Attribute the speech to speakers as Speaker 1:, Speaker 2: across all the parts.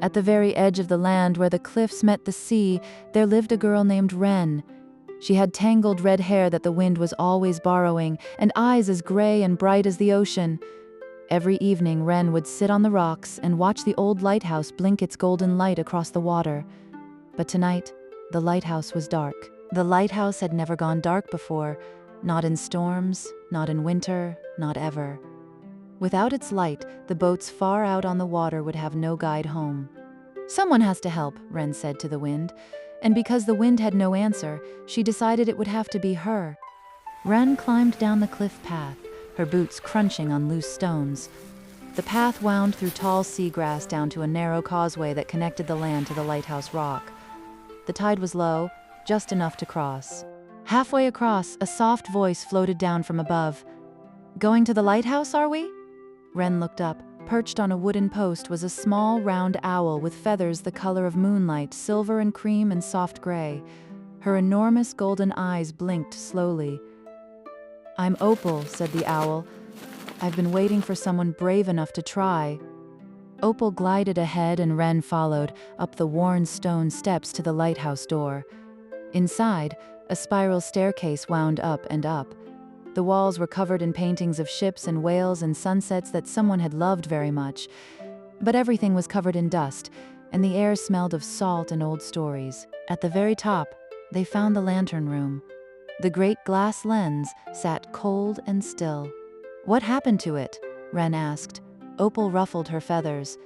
Speaker 1: At the very edge of the land where the cliffs met the sea, there lived a girl named Wren. She had tangled red hair that the wind was always borrowing, and eyes as gray and bright as the ocean. Every evening, Wren would sit on the rocks and watch the old lighthouse blink its golden light across the water. But tonight, the lighthouse was dark. The lighthouse had never gone dark before, not in storms, not in winter, not ever. Without its light, the boats far out on the water would have no guide home. "Someone has to help," Wren said to the wind, and because the wind had no answer, she decided it would have to be her. Wren climbed down the cliff path, her boots crunching on loose stones. The path wound through tall seagrass down to a narrow causeway that connected the land to the lighthouse rock. The tide was low, just enough to cross. Halfway across, a soft voice floated down from above. "Going to the lighthouse, are we?" Wren looked up. Perched on a wooden post was a small, round owl with feathers the color of moonlight, silver and cream and soft gray. Her enormous golden eyes blinked slowly. "I'm Opal," said the owl. "I've been waiting for someone brave enough to try." Opal glided ahead and Wren followed, up the worn stone steps to the lighthouse door. Inside, a spiral staircase wound up and up. The walls were covered in paintings of ships and whales and sunsets that someone had loved very much. But everything was covered in dust, and the air smelled of salt and old stories. At the very top, they found the lantern room. The great glass lens sat cold and still. "What happened to it?" Wren asked. Opal ruffled her feathers.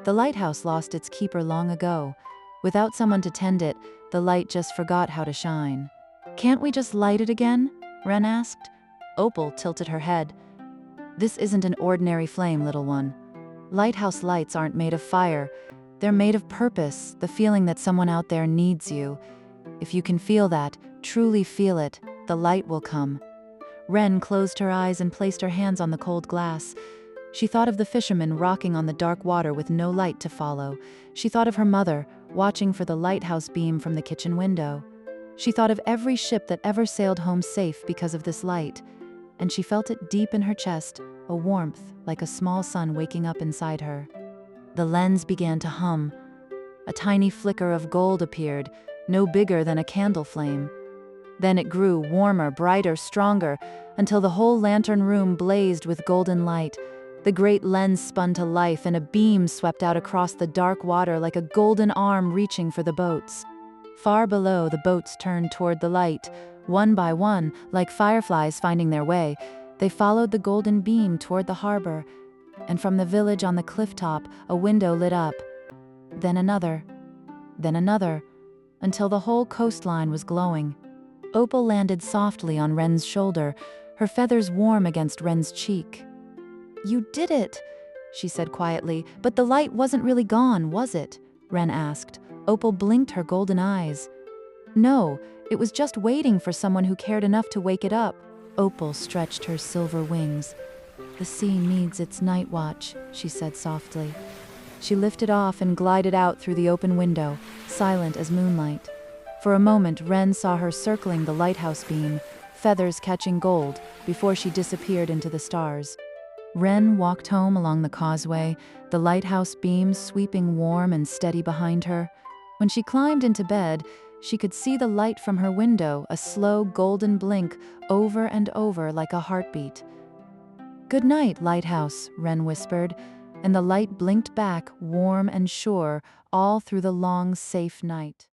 Speaker 1: "The lighthouse lost its keeper long ago. Without someone to tend it, the light just forgot how to shine." "Can't we just light it again?" Wren asked. Opal tilted her head. "This isn't an ordinary flame, little one. Lighthouse lights aren't made of fire. They're made of purpose, the feeling that someone out there needs you. If you can feel that, truly feel it, the light will come." Wren closed her eyes and placed her hands on the cold glass. She thought of the fishermen rocking on the dark water with no light to follow. She thought of her mother, watching for the lighthouse beam from the kitchen window. She thought of every ship that ever sailed home safe because of this light. And she felt it deep in her chest, a warmth like a small sun waking up inside her. The lens began to hum. A tiny flicker of gold appeared, no bigger than a candle flame. Then it grew warmer, brighter, stronger, until the whole lantern room blazed with golden light. The great lens spun to life and a beam swept out across the dark water like a golden arm reaching for the boats. Far below, the boats turned toward the light. One by one, like fireflies finding their way, they followed the golden beam toward the harbor, and from the village on the cliff top, a window lit up. Then another, until the whole coastline was glowing. Opal landed softly on Wren's shoulder, her feathers warm against Wren's cheek. "You did it," she said quietly. "But the light wasn't really gone, was it?" Wren asked. Opal blinked her golden eyes. "No, it was just waiting for someone who cared enough to wake it up." Opal stretched her silver wings. "The sea needs its night watch," she said softly. She lifted off and glided out through the open window, silent as moonlight. For a moment, Wren saw her circling the lighthouse beam, feathers catching gold, before she disappeared into the stars. Wren walked home along the causeway, the lighthouse beam sweeping warm and steady behind her. When she climbed into bed, she could see the light from her window, a slow golden blink over and over like a heartbeat. "Good night, lighthouse," Wren whispered, and the light blinked back, warm and sure, all through the long, safe night.